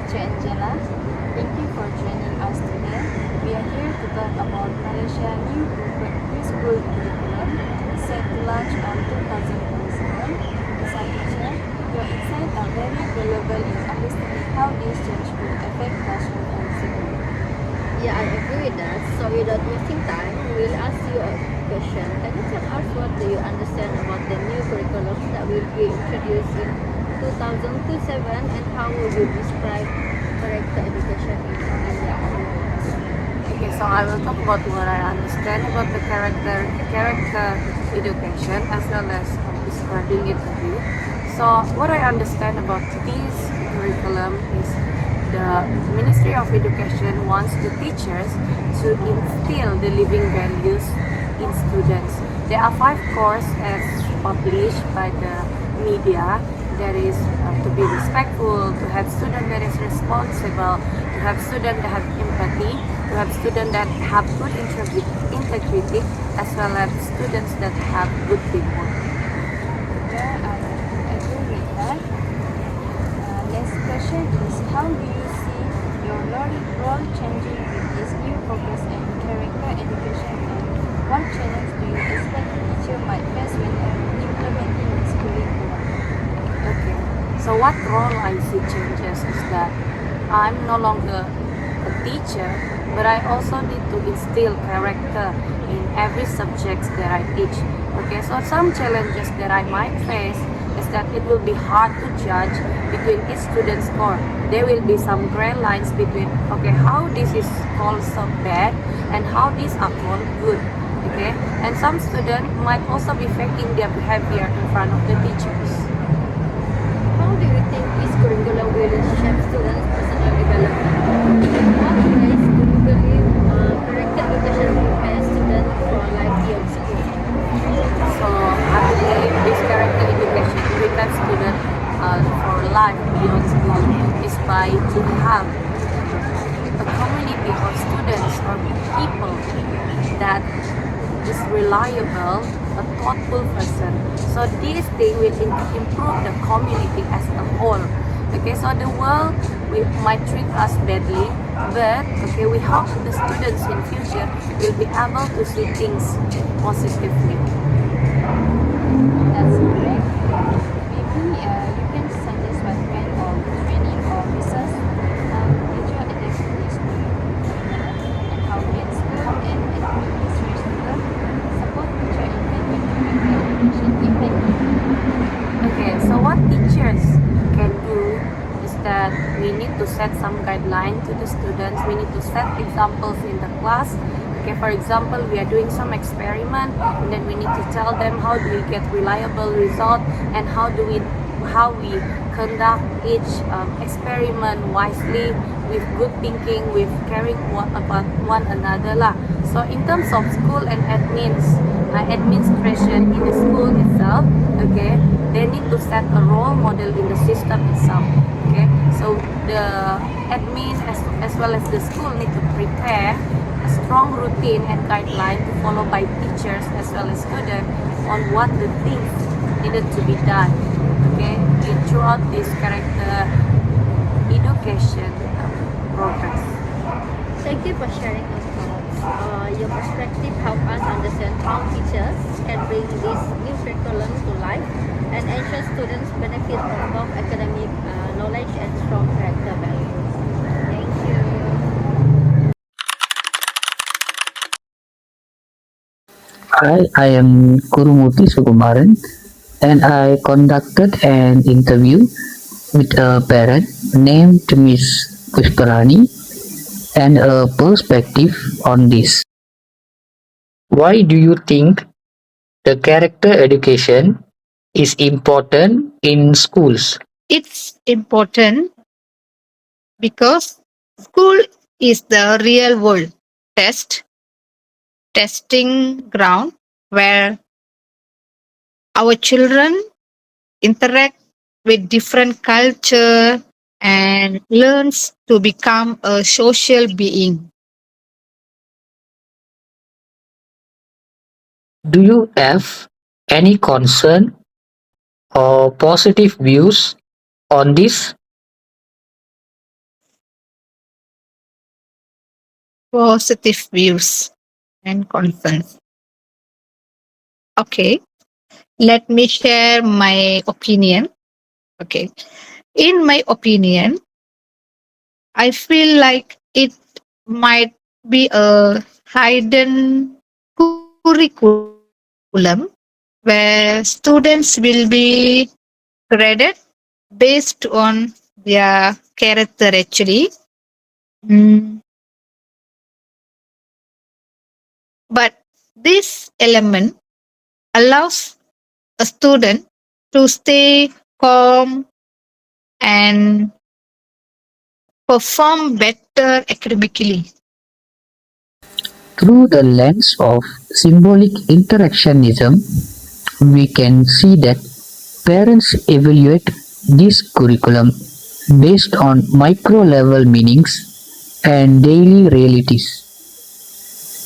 Teacher Angela. Thank you for joining us today. We are here to talk about Malaysia's new preschool curriculum set to launch on 2027. As a teacher, your insights are very valuable in understanding how this change will affect classroom and school. Yeah, I agree with that. So without wasting time, we'll ask you a question. Can you tell us what do you understand about the new curriculum that will be introduced in 2027 and how would you describe character education in India? Okay, so I will talk about what I understand about the character education as well as describing it to you. So what I understand about this curriculum is the Ministry of Education wants the teachers to instill the living values in students. There are 5 courses as published by the media. There is to be respectful, to have students that is responsible, to have students that have empathy, to have students that have good integrity, as well as students that have good teamwork. Yeah, I agree with that. Next question is, how do you see your learning role changing with this new focus on character education, and what challenges do you expect the teacher might face when implementing this curriculum? Okay, so what role I see changes is that I'm no longer a teacher, but I also need to instill character in every subject that I teach. Okay, so some challenges that I might face is that it will be hard to judge between each student's score. There will be some gray lines between, okay, how this is called so bad and how these are called good. Okay, and some students might also be faking their behavior in front of the teachers. How do you think this curriculum will shape students' personal development? In what ways do you believe character education prepares students for life beyond school? So I believe this character education prepares students for life beyond school is by to have a community of students or people that is reliable, a thoughtful person. So this thing will improve the community as a whole. Okay, so the world might treat us badly, but okay, we hope the students in future will be able to see things positively. That's correct. Maybe you can suggest what kind of training or research teacher education and how can school and administration support teacher in making education effective. Okay, so what teachers can do is that we need to set some guidelines to the students. We need to set examples in the class. Okay, for example, we are doing some experiment, and then we need to tell them how do we get reliable result and how we conduct each experiment wisely with good thinking, with caring about one another lah. So in terms of school and administration in the school itself, okay, they need to set a role model in the system itself. Okay, so the admin as well as the school need to prepare a strong routine and guideline to follow by teachers as well as students on what the things needed to be done. Okay, throughout this character education progress. Thank you for sharing your thoughts. Your perspective help us understand how teachers can bring this new curriculum to life and ensure students benefit from both academic knowledge and strong character values. Thank you. Hi, I am Kurumuti Sukumaran, and I conducted an interview with a parent named Miss Pushparani and a perspective on this. Why do you think the character education is important in schools? It's important because school is the real world testing ground where our children interact with different culture and learns to become a social being. Do you have any concern or positive views on this? positive views and concerns. Okay, let me share my opinion. Okay, in my opinion, I feel like it might be a hidden curriculum where students will be graded based on their character actually. Mm, But this element allows a student to stay calm and perform better academically. Through the lens of symbolic interactionism, we can see that parents evaluate this curriculum based on micro level meanings and daily realities.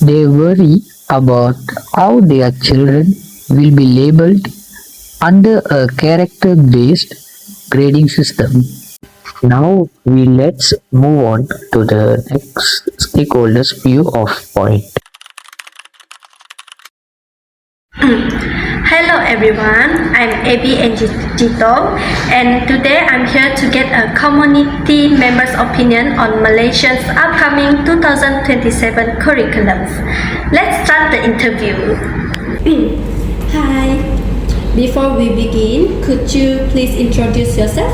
They worry about how their children will be labeled under a character based grading system. Now we let's move on to the next stakeholders view of point. Hello everyone, I'm Abby and Jito, and today I'm here to get a community member's opinion on Malaysia's upcoming 2027 curriculums. Let's start the interview. Hi. Before we begin, could you please introduce yourself?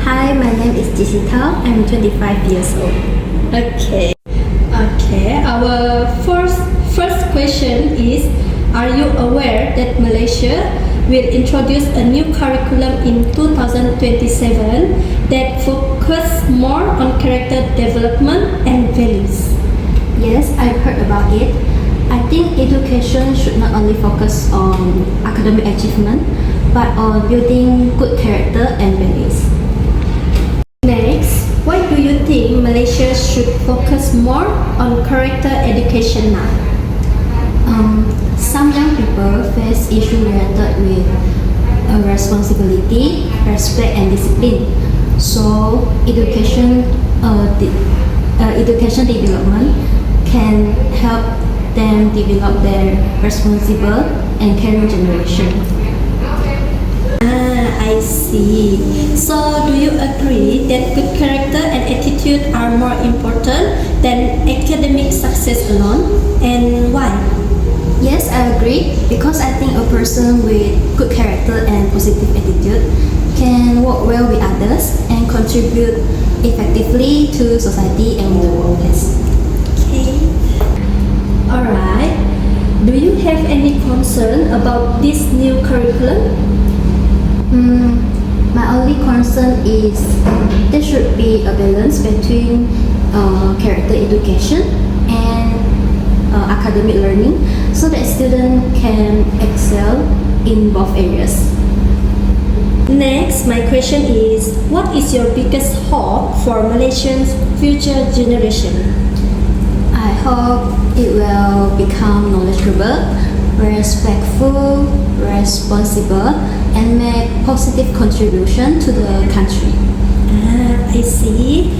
Hi, my name is Jessica. I'm 25 years old. Okay. Our first question is, are you aware that Malaysia will introduce a new curriculum in 2027 that focus more on character development and values? Yes, I've heard about it. I think education should not only focus on academic achievement, but on building good character and values. Next, why do you think Malaysia should focus more on character education now? Some young people face issues related with responsibility, respect, and discipline. So, education development can help them develop their responsible and caring generation. I see. So, do you agree that good character and attitude are more important than academic success alone? And why? Yes, I agree because I think a person with good character and positive attitude can work well with others and contribute effectively to society and the world. Okay. Alright. Do you have any concern about this new curriculum? My only concern is there should be a balance between character education and academic learning so that students can excel in both areas. Next, my question is, what is your biggest hope for Malaysia's future generation? I hope it will become knowledgeable, respectful, responsible, and make positive contribution to the country. I see.